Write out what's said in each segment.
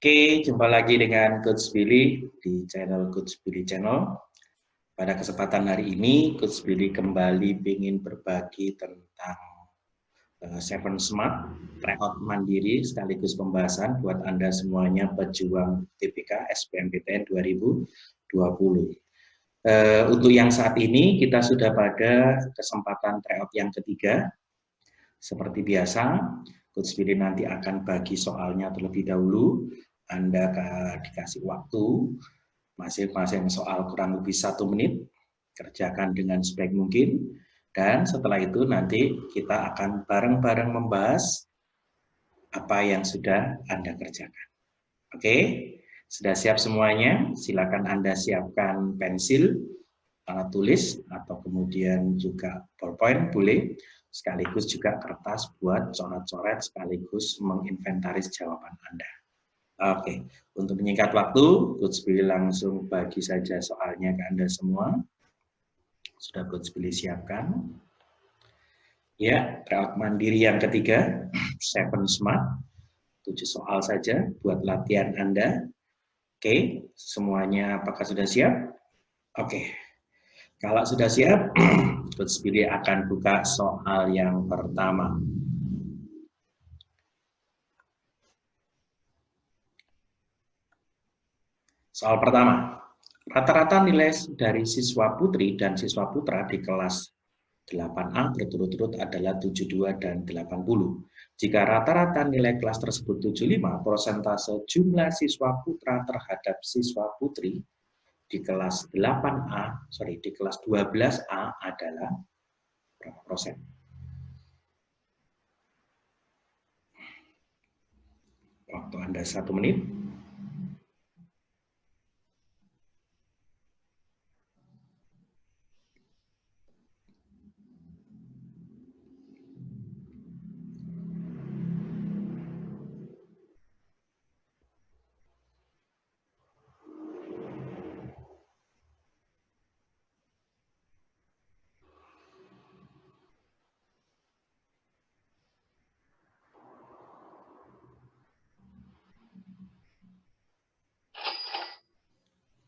Oke, jumpa lagi dengan Coach Billy di channel Coach Billy Channel. Pada kesempatan hari ini, Coach Billy kembali ingin berbagi tentang Seven Smart, tryout mandiri sekaligus pembahasan buat Anda semuanya pejuang UTBK SBMPTN 2020. Untuk yang saat ini, kita sudah pada kesempatan tryout yang ketiga. Seperti biasa, Coach Billy nanti akan bagi soalnya terlebih dahulu. Anda dikasih waktu masing-masing soal kurang lebih 1 menit, kerjakan dengan sebaik mungkin, dan setelah itu nanti kita akan bareng-bareng membahas apa yang sudah Anda kerjakan. Oke, sudah siap semuanya? Silakan Anda siapkan pensil, alat tulis, atau kemudian juga PowerPoint boleh, sekaligus juga kertas buat coret-coret sekaligus menginventaris jawaban Anda. Oke, untuk menyingkat waktu, Coach Billy langsung bagi saja soalnya ke Anda semua. Sudah Coach Billy siapkan. Ya, tryout mandiri yang ketiga, Seven Smart. 7 soal saja buat latihan Anda. Oke, semuanya apakah sudah siap? Oke, kalau sudah siap, Coach Billy akan buka soal yang pertama. Soal pertama, rata-rata nilai dari siswa putri dan siswa putra di kelas 8A berturut-turut adalah 72 dan 80. Jika rata-rata nilai kelas tersebut 75, persentase jumlah siswa putra terhadap siswa putri di kelas 12A adalah berapa persen? Waktu Anda 1 menit.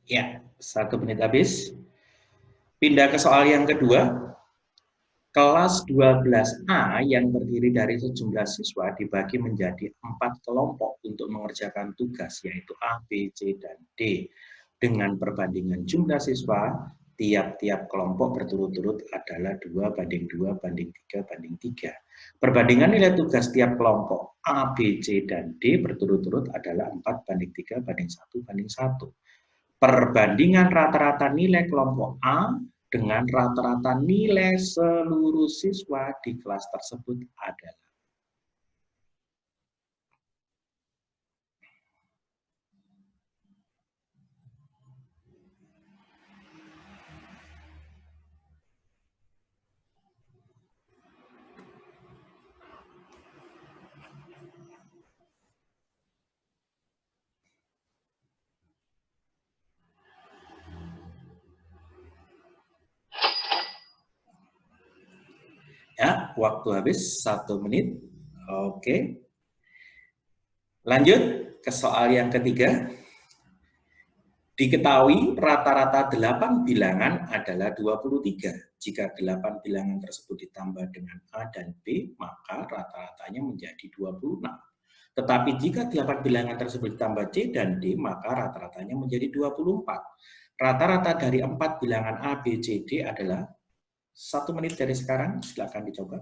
Ya, 1 menit habis. Pindah ke soal yang kedua. Kelas 12A yang terdiri dari sejumlah siswa dibagi menjadi 4 kelompok untuk mengerjakan tugas, yaitu A, B, C, dan D. Dengan perbandingan jumlah siswa, tiap-tiap kelompok berturut-turut adalah 2:2:3:3. Perbandingan nilai tugas tiap kelompok A, B, C, dan D berturut-turut adalah 4:1:1:1. Perbandingan rata-rata nilai kelompok A dengan rata-rata nilai seluruh siswa di kelas tersebut adalah. Ya, waktu habis 1 menit. Oke. Lanjut ke soal yang ketiga. Diketahui rata-rata 8 bilangan adalah 23. Jika 8 bilangan tersebut ditambah dengan A dan B, maka rata-ratanya menjadi 26. Tetapi jika 8 bilangan tersebut ditambah C dan D, maka rata-ratanya menjadi 24. Rata-rata dari 4 bilangan A, B, C, D adalah 1 menit dari sekarang, silakan dicoba.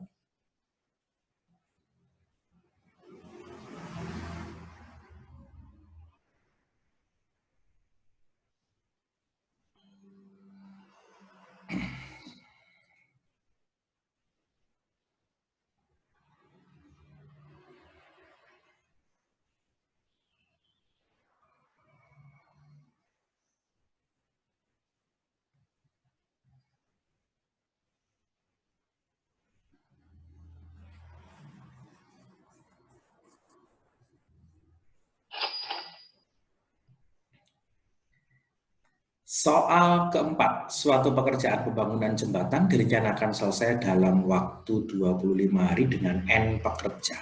Soal keempat, suatu pekerjaan pembangunan jembatan direncanakan selesai dalam waktu 25 hari dengan N pekerja.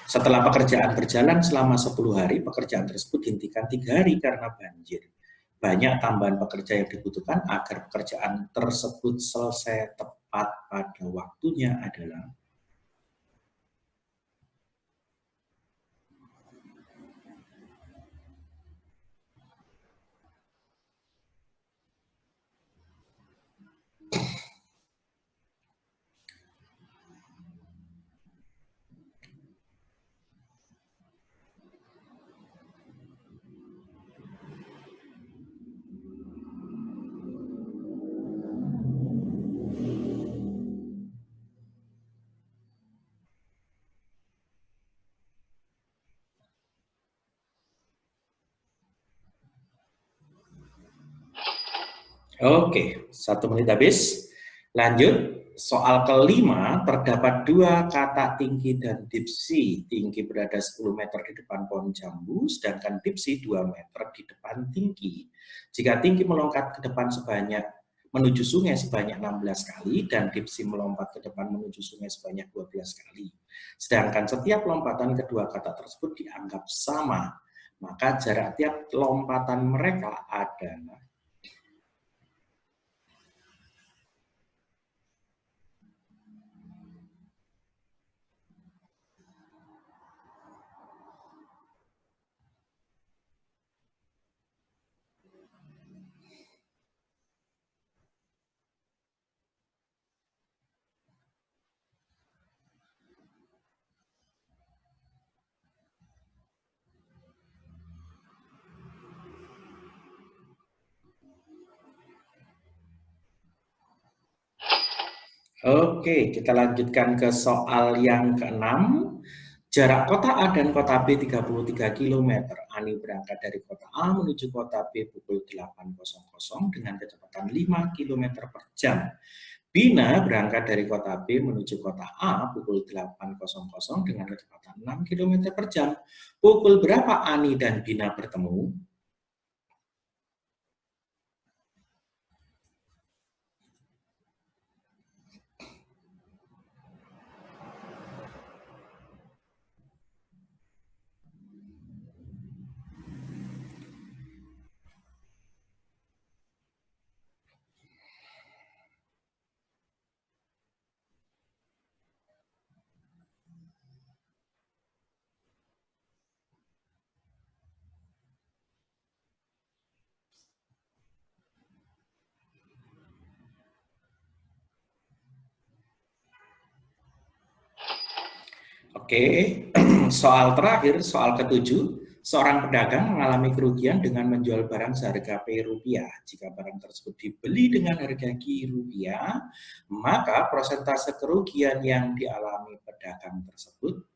Setelah pekerjaan berjalan selama 10 hari, pekerjaan tersebut dihentikan 3 hari karena banjir. Banyak tambahan pekerja yang dibutuhkan agar pekerjaan tersebut selesai tepat pada waktunya adalah. Oke, 1 menit habis. Lanjut, soal kelima, terdapat 2 kata tinggi dan dipsi. Tinggi berada 10 meter di depan pohon jambu, sedangkan dipsi 2 meter di depan tinggi. Jika tinggi melompat ke depan menuju sungai sebanyak 16 kali, dan dipsi melompat ke depan menuju sungai sebanyak 12 kali. Sedangkan setiap lompatan kedua kata tersebut dianggap sama, maka jarak tiap lompatan mereka adalah. Oke, kita lanjutkan ke soal yang ke-6. Jarak kota A dan kota B 33 km. Ani berangkat dari kota A menuju kota B pukul 8.00 dengan kecepatan 5 km per jam. Bina berangkat dari kota B menuju kota A pukul 8.00 dengan kecepatan 6 km per jam. Pukul berapa Ani dan Bina bertemu? Oke, soal terakhir, soal ke-7. Seorang pedagang mengalami kerugian dengan menjual barang seharga P rupiah. Jika barang tersebut dibeli dengan harga Ki rupiah, maka persentase kerugian yang dialami pedagang tersebut.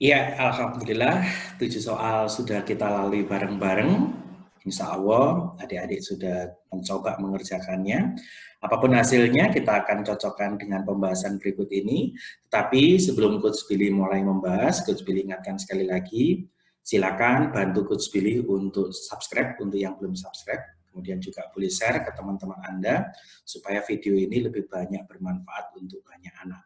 Ya, alhamdulillah 7 soal sudah kita lalui bareng-bareng. Insya Allah adik-adik sudah mencoba mengerjakannya. Apapun hasilnya kita akan cocokkan dengan pembahasan berikut ini. Tetapi sebelum Coach Billy mulai membahas, Coach Billy ingatkan sekali lagi, silakan bantu Coach Billy untuk subscribe untuk yang belum subscribe. Kemudian juga boleh share ke teman-teman Anda supaya video ini lebih banyak bermanfaat untuk banyak anak.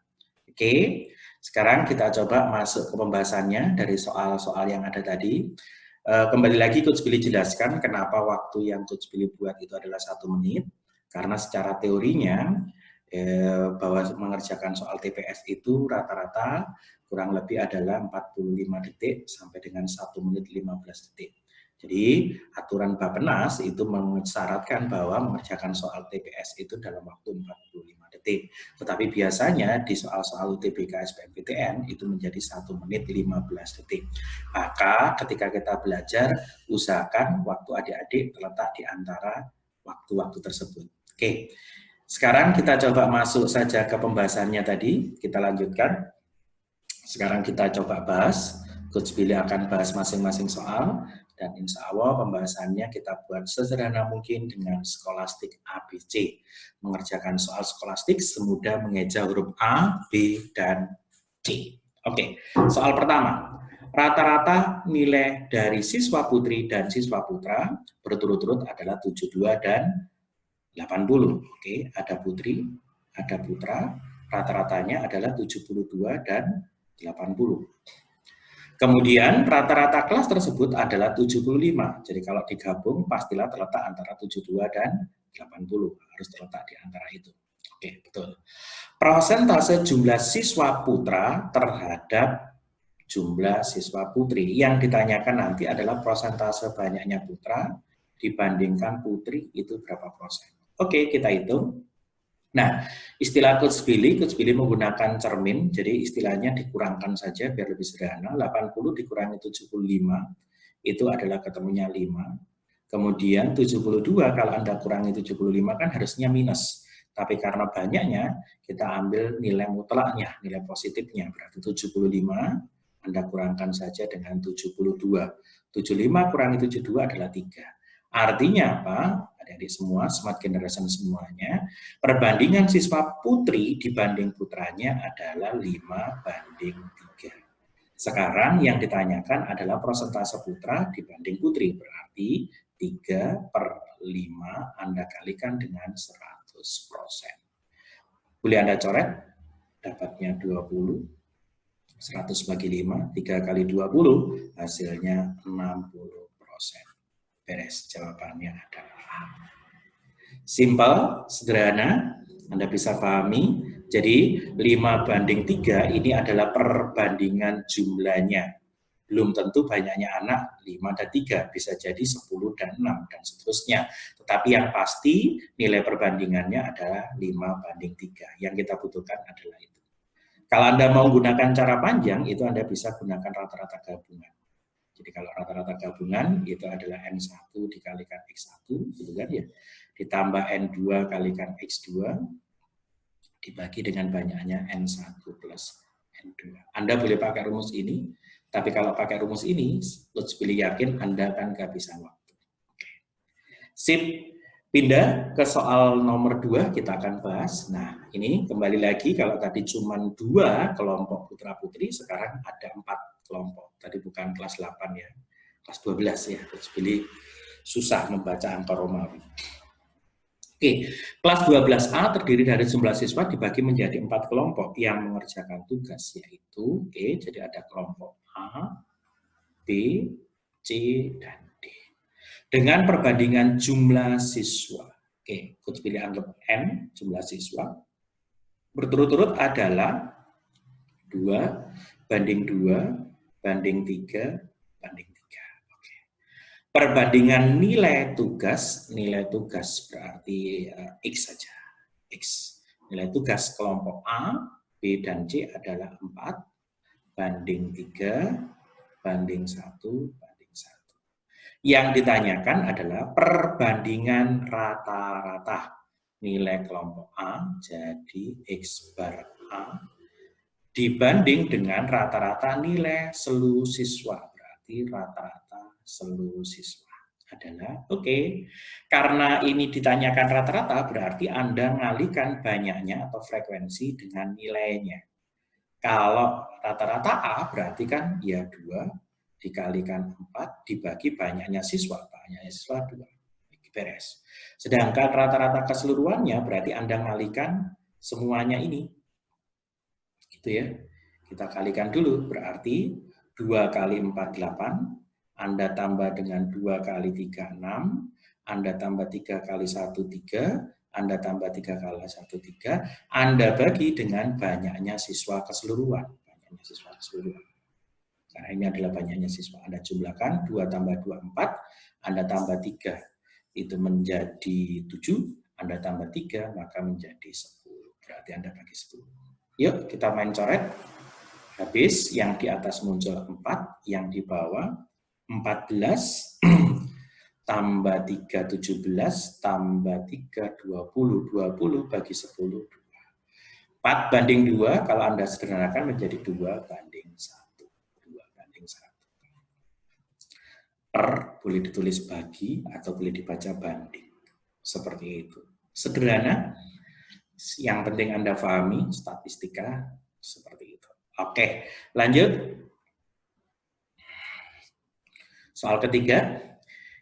Oke, sekarang kita coba masuk ke pembahasannya dari soal-soal yang ada tadi. Kembali lagi Coach Billy jelaskan kenapa waktu yang Coach Billy buat itu adalah 1 menit. Karena secara teorinya bahwa mengerjakan soal TPS itu rata-rata kurang lebih adalah 45 detik sampai dengan 1 menit 15 detik. Jadi aturan Bappenas itu mensyaratkan bahwa mengerjakan soal TPS itu dalam waktu 45 detik. Tetapi biasanya di soal-soal UTBK SBMPTN itu menjadi 1 menit 15 detik. Maka ketika kita belajar, usahakan waktu adik-adik terletak di antara waktu-waktu tersebut. Oke, sekarang kita coba masuk saja ke pembahasannya tadi. Kita lanjutkan. Sekarang kita coba bahas. Coach Billy akan bahas masing-masing soal. Dan insya Allah pembahasannya kita buat sesederhana mungkin dengan skolastik ABC. Mengerjakan soal skolastik semudah mengeja huruf A, B, dan C. Oke, soal pertama. Rata-rata nilai dari siswa putri dan siswa putra berturut-turut adalah 72 dan 80. Oke, ada putri, ada putra. Rata-ratanya adalah 72 dan 80. Kemudian rata-rata kelas tersebut adalah 75. Jadi kalau digabung pastilah terletak antara 72 dan 80. Harus terletak di antara itu. Oke, betul. Persentase jumlah siswa putra terhadap jumlah siswa putri. Yang ditanyakan nanti adalah persentase banyaknya putra dibandingkan putri itu berapa persen. Oke, kita hitung. Nah, istilah Coach Billy menggunakan cermin, jadi istilahnya dikurangkan saja biar lebih sederhana. 80 dikurangi 75, itu adalah ketemunya 5. Kemudian 72, kalau Anda kurangi 75 kan harusnya minus. Tapi karena banyaknya, kita ambil nilai mutlaknya, nilai positifnya. Berarti 75, Anda kurangkan saja dengan 72. 75 kurangi 72 adalah 3. Artinya apa? Adik-adik semua, smart generation semuanya, perbandingan siswa putri dibanding putranya adalah 5:3. Sekarang yang ditanyakan adalah persentase putra dibanding putri, berarti 3/5 Anda kalikan dengan 100%. Boleh Anda coret, dapatnya 20, 100 bagi 5, 3 kali 20, hasilnya 60%. Beres, jawabannya adalah A. Simpel, sederhana, Anda bisa pahami. Jadi 5:3 ini adalah perbandingan jumlahnya. Belum tentu banyaknya anak 5 dan 3, bisa jadi 10 dan 6, dan seterusnya. Tetapi yang pasti nilai perbandingannya adalah 5:3. Yang kita butuhkan adalah itu. Kalau Anda mau gunakan cara panjang, itu Anda bisa gunakan rata-rata gabungan. Jadi kalau rata-rata gabungan itu adalah N1 dikalikan X1, gitu kan ya. Ditambah N2 kalikan X2, dibagi dengan banyaknya N1 plus N2. Anda boleh pakai rumus ini, tapi kalau pakai rumus ini, Coach Billy yakin Anda akan kehabisan waktu. Oke. Sip, pindah ke soal nomor 2, kita akan bahas. Nah, ini kembali lagi, kalau tadi cuma 2 kelompok putra-putri, sekarang ada 4 kelompok. Tadi bukan kelas 8 ya, kelas 12 ya. Coach Billy susah membaca angka Romawi. Oke, kelas 12A terdiri dari jumlah siswa dibagi menjadi 4 kelompok yang mengerjakan tugas, yaitu, jadi ada kelompok A, B, C, dan D. Dengan perbandingan jumlah siswa. Oke, Coach Billy anggap N, jumlah siswa. Berturut-turut adalah 2 banding 2, banding 3, banding 3. Oke. Perbandingan nilai tugas berarti X saja. X. Nilai tugas kelompok A, B, dan C adalah 4, banding 3, banding 1, banding 1. Yang ditanyakan adalah perbandingan rata-rata nilai kelompok A, jadi X bar A, dibanding dengan rata-rata nilai seluruh siswa, berarti rata-rata seluruh siswa adalah, karena ini ditanyakan rata-rata, berarti Anda ngalihkan banyaknya atau frekuensi dengan nilainya. Kalau rata-rata A, berarti kan ya 2 dikalikan 4 dibagi banyaknya siswa 2, beres. Sedangkan rata-rata keseluruhannya, berarti Anda ngalihkan semuanya ini. Gitu ya. Kita kalikan dulu, berarti 2 kali 4, 8, Anda tambah dengan 2 kali 3, 6, Anda tambah 3 kali 1, 3, Anda tambah 3 kali 1, 3, Anda bagi dengan banyaknya siswa keseluruhan. Karena ini adalah banyaknya siswa. Anda jumlahkan 2 tambah 2, 4. Anda tambah 3, itu menjadi 7. Anda tambah 3, maka menjadi 10. Berarti Anda bagi 10. Yuk, kita main coret. Habis, yang di atas muncul 4, yang di bawah 14, tambah 3, 17, tambah 3, 20. 20 bagi 10, 4 banding 2, kalau Anda sederhanakan menjadi 2 banding 1. 2 banding 1. Per boleh ditulis bagi atau boleh dibaca banding. Seperti itu. Sederhana, yang penting Anda pahami statistika seperti itu. Oke, lanjut. Soal ketiga.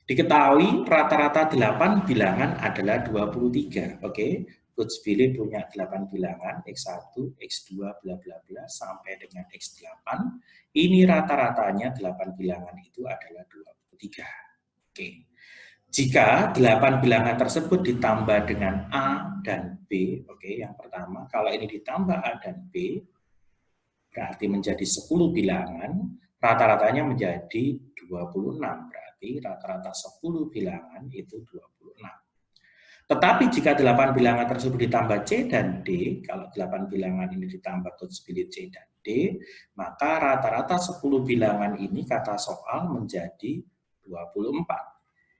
Diketahui rata-rata 8 bilangan adalah 23. Oke, Coach Billy punya 8 bilangan, X1, X2, bla bla bla, sampai dengan X8. Ini rata-ratanya 8 bilangan itu adalah 23. Oke. Jika 8 bilangan tersebut ditambah dengan A dan B, oke, yang pertama, kalau ini ditambah A dan B, berarti menjadi 10 bilangan, rata-ratanya menjadi 26, berarti rata-rata 10 bilangan itu 26. Tetapi jika 8 bilangan tersebut ditambah C dan D, kalau 8 bilangan ini ditambah Coach Billy C dan D, maka rata-rata 10 bilangan ini kata soal menjadi 24.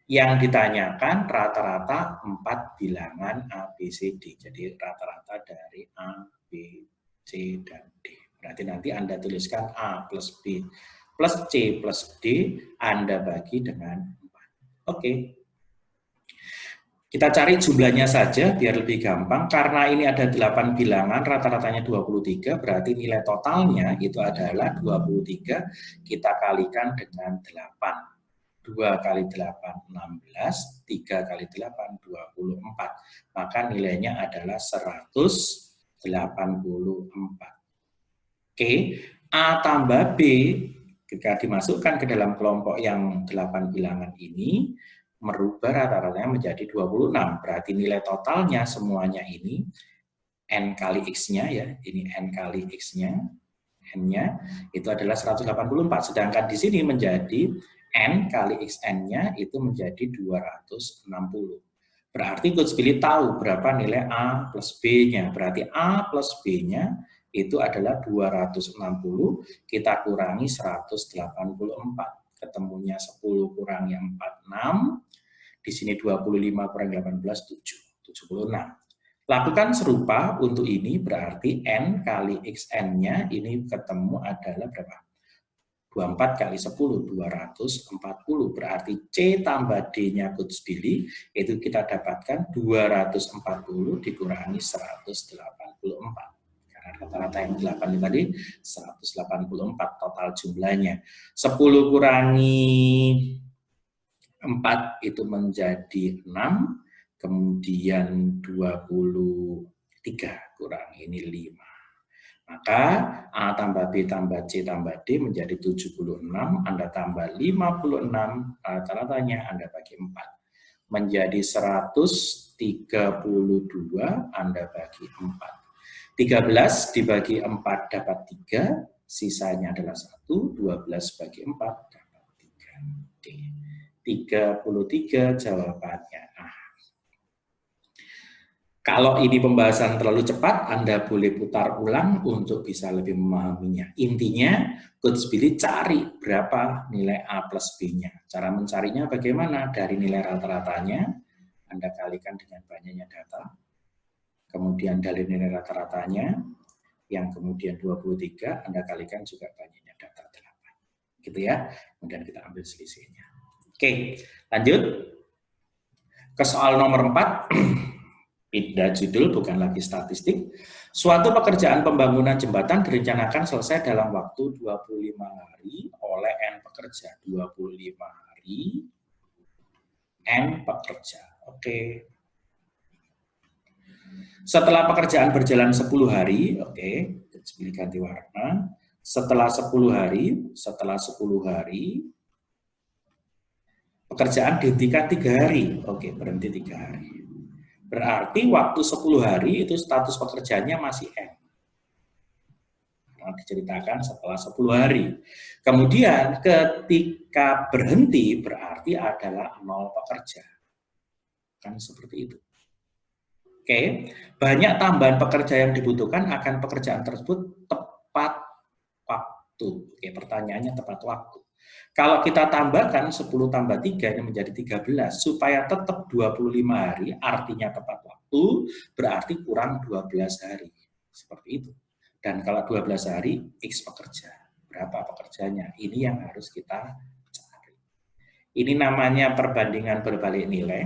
Yang ditanyakan rata-rata 4 bilangan A, B, C, D. Jadi rata-rata dari A, B, C, dan D. Berarti nanti Anda tuliskan A plus B plus C plus D, Anda bagi dengan 4. Oke. Kita cari jumlahnya saja biar lebih gampang. Karena ini ada 8 bilangan, rata-ratanya 23, berarti nilai totalnya itu adalah 23, kita kalikan dengan 8. 2 kali 8, 16, 3 kali 8, 24. Maka nilainya adalah 184. Oke, A tambah B jika dimasukkan ke dalam kelompok yang 8 bilangan ini, merubah rata-ratanya menjadi 26. Berarti nilai totalnya semuanya ini, N kali X-nya ya, ini N kali X-nya, N-nya itu adalah 184. Sedangkan di sini menjadi N kali XN-nya itu menjadi 260. Berarti Coach Billy tahu berapa nilai A plus B-nya. Berarti A plus B-nya itu adalah 260, kita kurangi 184. Ketemunya 10 kurangi 46, di sini 25 kurangi 18, 76. Lakukan serupa untuk ini, berarti N kali XN-nya ini ketemu adalah berapa? 24 kali 10, 240. Berarti C tambah D-nya Coach Billy, itu kita dapatkan 240 dikurangi 184. Rata-rata yang 8 ini tadi 184 total jumlahnya. 10 kurangi 4 itu menjadi 6, kemudian 23 kurangi ini 5. Maka A tambah B tambah C tambah D menjadi 76, Anda tambah 56, rata-ratanya Anda bagi 4. Menjadi 132, Anda bagi 4. 13 dibagi 4 dapat 3, sisanya adalah 1, 12 bagi 4 dapat 3. D. 33 jawabannya A. Kalau ini pembahasan terlalu cepat, Anda boleh putar ulang untuk bisa lebih memahaminya. Intinya, Coach Billy cari berapa nilai A plus B-nya. Cara mencarinya bagaimana? Dari nilai rata-ratanya, Anda kalikan dengan banyaknya data. Kemudian dari nilai rata-ratanya, yang kemudian 23, Anda kalikan juga banyaknya data 8. Gitu ya, kemudian kita ambil selisihnya. Oke, lanjut. Ke soal nomor 4, pindah judul, bukan lagi statistik. Suatu pekerjaan pembangunan jembatan direncanakan selesai dalam waktu 25 hari oleh N pekerja. 25 hari, N pekerja. Oke. Setelah pekerjaan berjalan 10 hari, oke, ganti warna. Setelah 10 hari, pekerjaan dihentikan 3 hari. Oke, berhenti 3 hari. Berarti waktu 10 hari itu status pekerjaannya masih N. diceritakan setelah 10 hari. Kemudian ketika berhenti berarti adalah 0 pekerja. Kan seperti itu. Oke, banyak tambahan pekerja yang dibutuhkan akan pekerjaan tersebut tepat waktu. Oke, pertanyaannya tepat waktu. Kalau kita tambahkan 10 tambah 3 ini menjadi 13 supaya tetap 25 hari, artinya tepat waktu, berarti kurang 12 hari. Seperti itu. Dan kalau 12 hari, X pekerja. Berapa pekerjanya? Ini yang harus kita cari. Ini namanya perbandingan berbalik nilai.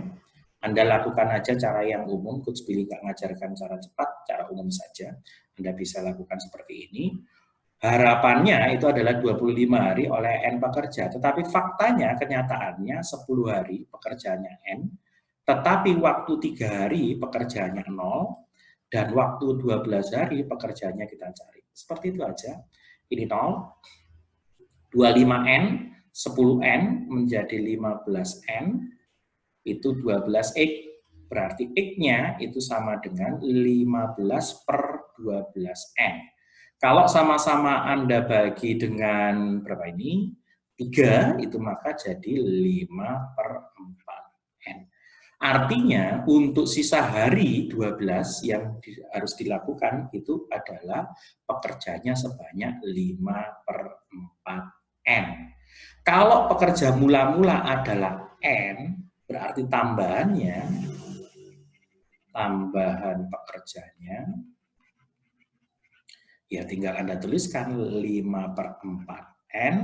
Anda lakukan aja cara yang umum, Coach Billy nggak ngajarkan cara cepat, cara umum saja. Anda bisa lakukan seperti ini. Harapannya itu adalah 25 hari oleh N pekerja, tetapi faktanya, kenyataannya 10 hari pekerjaannya N, tetapi waktu 3 hari pekerjaannya 0, dan waktu 12 hari pekerjaannya kita cari. Seperti itu aja. Ini 0, 25N, 10N menjadi 15N, itu 12X, berarti X-nya itu sama dengan 15 per 12N. Kalau sama-sama Anda bagi dengan berapa ini? 3, itu maka jadi 5 per 4N. Artinya untuk sisa hari 12 yang harus dilakukan itu adalah pekerjanya sebanyak 5 per 4N. Kalau pekerja mula-mula adalah N, berarti tambahan pekerjanya, ya tinggal Anda tuliskan 5 per 4N,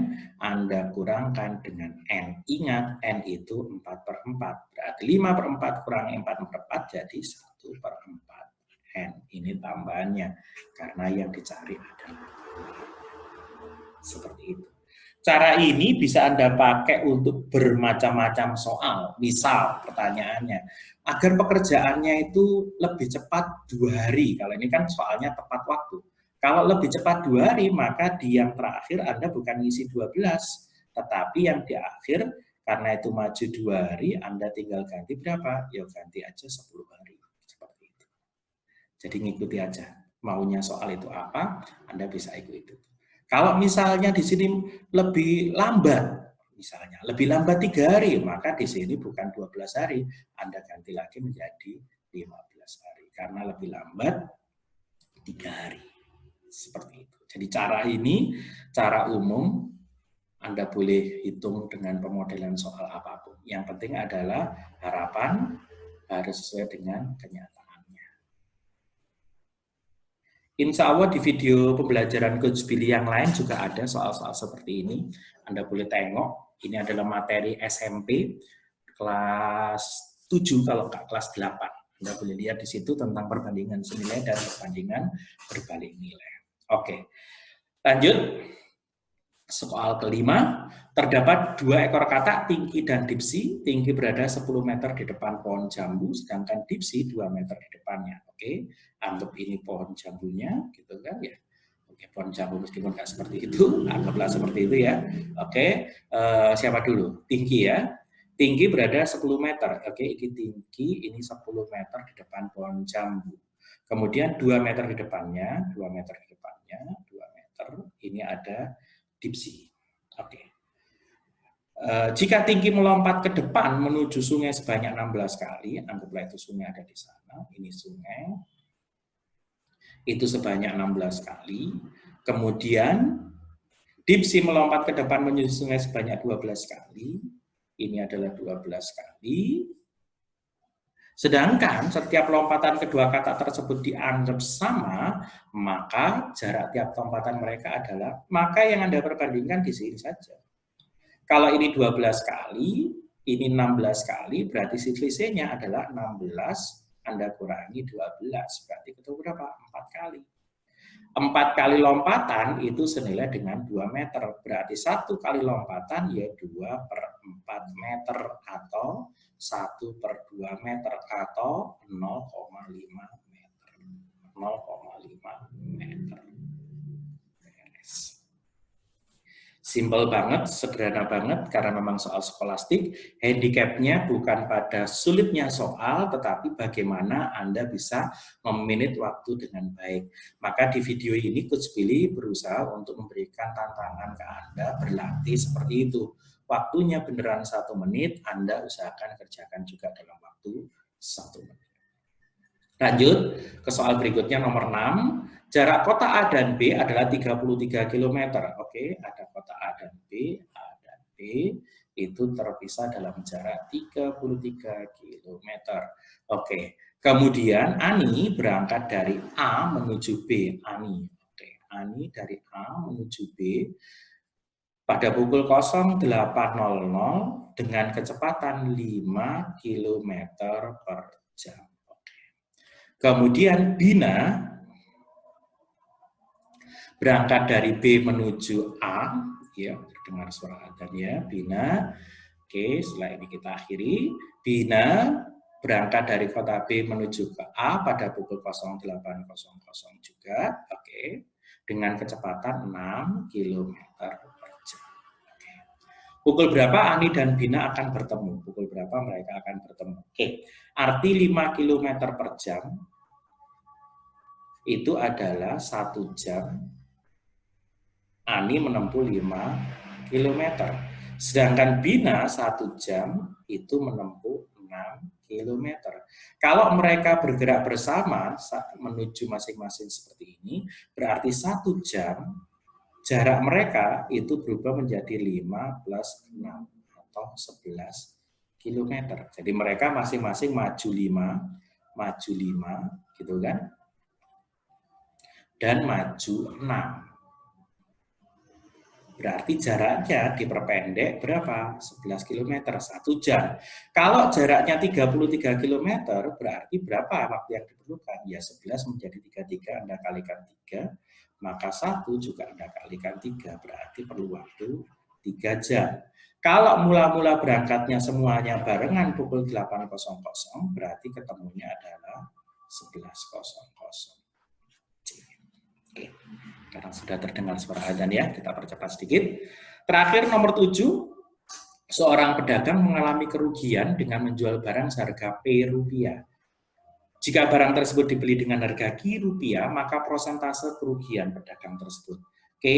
Anda kurangkan dengan N. Ingat, N itu 4 per 4. Berarti 5 per 4 kurang 4 per 4 jadi 1 per 4N. Ini tambahannya, karena yang dicari adalah seperti itu. Cara ini bisa Anda pakai untuk bermacam-macam soal. Misal pertanyaannya, agar pekerjaannya itu lebih cepat 2 hari. Kalau ini kan soalnya tepat waktu. Kalau lebih cepat 2 hari, maka di yang terakhir Anda bukan ngisi 12. Tetapi yang di akhir, karena itu maju 2 hari, Anda tinggal ganti berapa? Ya ganti aja 10 hari. Seperti itu. Jadi ngikuti aja. Maunya soal itu apa, Anda bisa ikut itu. Kalau misalnya di sini lebih lambat, misalnya lebih lambat 3 hari, maka di sini bukan 12 hari, Anda ganti lagi menjadi 15 hari. Karena lebih lambat 3 hari. Seperti itu. Jadi cara ini, cara umum, Anda boleh hitung dengan pemodelan soal apapun. Yang penting adalah harapan harus sesuai dengan kenyataan. Insya Allah di video pembelajaran Coach Billy yang lain juga ada soal-soal seperti ini. Anda boleh tengok, ini adalah materi SMP kelas 7 kalau nggak kelas 8. Anda boleh lihat di situ tentang perbandingan senilai dan perbandingan berbalik nilai. Oke, lanjut. Soal kelima, terdapat 2 ekor katak, Tingki dan Dipsi. Tingki berada 10 meter di depan pohon jambu, sedangkan Dipsi 2 meter di depannya. Oke, anggap ini pohon jambunya, gitu kan ya. Oke, pohon jambu meskipun nggak seperti itu, anggaplah seperti itu ya. Oke, siapa dulu? Tingki ya. Tinggi berada 10 meter. Oke, ini tinggi, ini 10 meter di depan pohon jambu. Kemudian 2 meter di depannya, 2 meter di depannya, 2 meter. Ini ada Dipsi. Oke. Jika Tinggi melompat ke depan menuju sungai sebanyak 16 kali, anggaplah itu sungai ada di sana, ini sungai, itu sebanyak 16 kali. Kemudian Dipsi melompat ke depan menuju sungai sebanyak 12 kali, ini adalah 12 kali. Sedangkan setiap lompatan kedua kata tersebut dianggap sama, maka jarak tiap lompatan mereka adalah, maka yang Anda perbandingkan di sini saja. Kalau ini 12 kali, ini 16 kali, berarti selisihnya adalah 16, Anda kurangi 12, berarti itu berapa? 4 kali. 4 kali lompatan itu senilai dengan 2 meter, berarti 1 kali lompatan ya 2 per 4 meter, atau 1 per 2 meter, atau 0,5 meter. 0,5 meter. Simple banget, sederhana banget, karena memang soal skolastik. Handicap-nya bukan pada sulitnya soal, tetapi bagaimana Anda bisa memanage waktu dengan baik. Maka di video ini Coach Billy berusaha untuk memberikan tantangan ke Anda berlatih seperti itu. Waktunya beneran 1 menit, Anda usahakan kerjakan juga dalam waktu 1 menit. Lanjut ke soal berikutnya nomor 6. Jarak kota A dan B adalah 33 km. Oke, ada kota A dan B. A dan B itu terpisah dalam jarak 33 km. Oke, kemudian Ani berangkat dari A menuju B. Ani. Oke, Ani dari A menuju B pada pukul 08.00 dengan kecepatan 5 km per jam. Kemudian Bina berangkat dari B menuju A, ya, dengar suara adzan ya, Bina. Oke, setelah ini kita akhiri. Bina berangkat dari kota B menuju ke A pada pukul 08.00 juga, oke, dengan kecepatan 6 km per jam. Oke. Pukul berapa Ani dan Bina akan bertemu? Pukul berapa mereka akan bertemu? Oke, arti 5 km per jam itu adalah 1 jam Ani menempuh 5 km. Sedangkan Bina 1 jam itu menempuh 6 km. Kalau mereka bergerak bersama menuju masing-masing seperti ini, berarti 1 jam jarak mereka itu berubah menjadi 5 plus 6 atau 11 km. Jadi mereka masing-masing maju 5 gitu kan. Dan maju 6. Berarti jaraknya diperpendek berapa? 11 km, 1 jam. Kalau jaraknya 33 km, berarti berapa waktu yang diperlukan? Ya 11 menjadi 33, Anda kalikan 3, maka 1 juga Anda kalikan 3, berarti perlu waktu 3 jam. Kalau mula-mula berangkatnya semuanya barengan pukul 8.00, berarti ketemunya adalah 11.00. Oke. Karena sudah terdengar suara adzan ya, kita percepat sedikit. Terakhir nomor 7, seorang pedagang mengalami kerugian dengan menjual barang seharga P rupiah. Jika barang tersebut dibeli dengan harga Q rupiah, maka prosentase kerugian pedagang tersebut. Oke,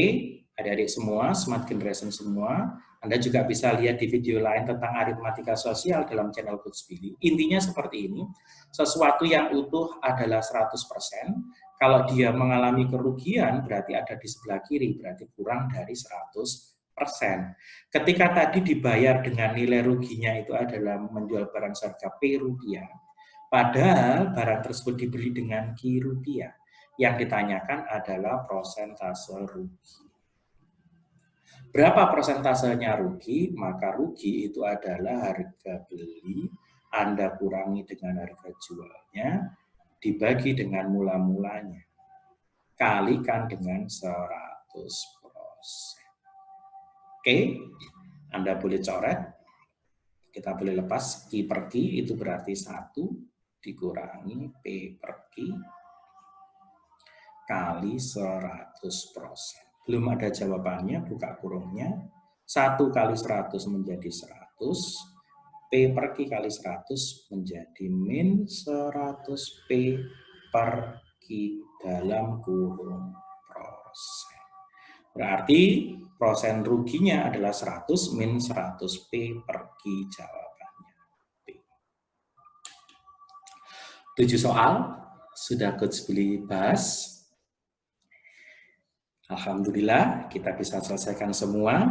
adik-adik semua, smart generation semua, Anda juga bisa lihat di video lain tentang aritmatika sosial dalam channel Coach Billy. Intinya seperti ini, sesuatu yang utuh adalah 100%, kalau dia mengalami kerugian, berarti ada di sebelah kiri, berarti kurang dari 100%. Ketika tadi dibayar dengan nilai ruginya itu adalah menjual barang seharga P rupiah, padahal barang tersebut dibeli dengan Q rupiah. Yang ditanyakan adalah prosentase rugi. Berapa persentasenya rugi? Maka rugi itu adalah harga beli, Anda kurangi dengan harga jualnya, dibagi dengan mula-mulanya, kalikan dengan 100%. Oke, Anda boleh coret, kita boleh lepas Q per Q, itu berarti 1 dikurangi P per Q kali 100%. Belum ada jawabannya, buka kurungnya, 1 kali 100 menjadi 100, P per Q kali 100 menjadi min 100 P per Q dalam kurung persen. Berarti persen ruginya adalah 100 min 100 P per Q, jawabannya P. 7 soal sudah Coach Billy bahas. Alhamdulillah kita bisa selesaikan semua.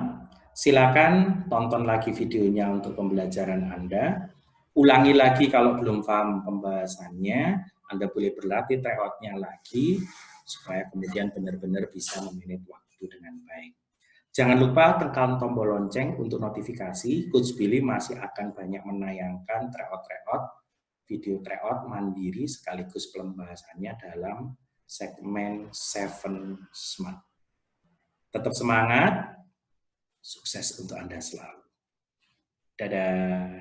Silakan tonton lagi videonya untuk pembelajaran Anda. Ulangi lagi kalau belum paham pembahasannya. Anda boleh berlatih tryout-nya lagi supaya kemudian benar-benar bisa memanage waktu dengan baik. Jangan lupa tekan tombol lonceng untuk notifikasi. Coach Billy masih akan banyak menayangkan tryout-tryout, video tryout mandiri sekaligus pembahasannya dalam segmen 7 Smart. Tetap semangat, sukses untuk Anda selalu. Dadah.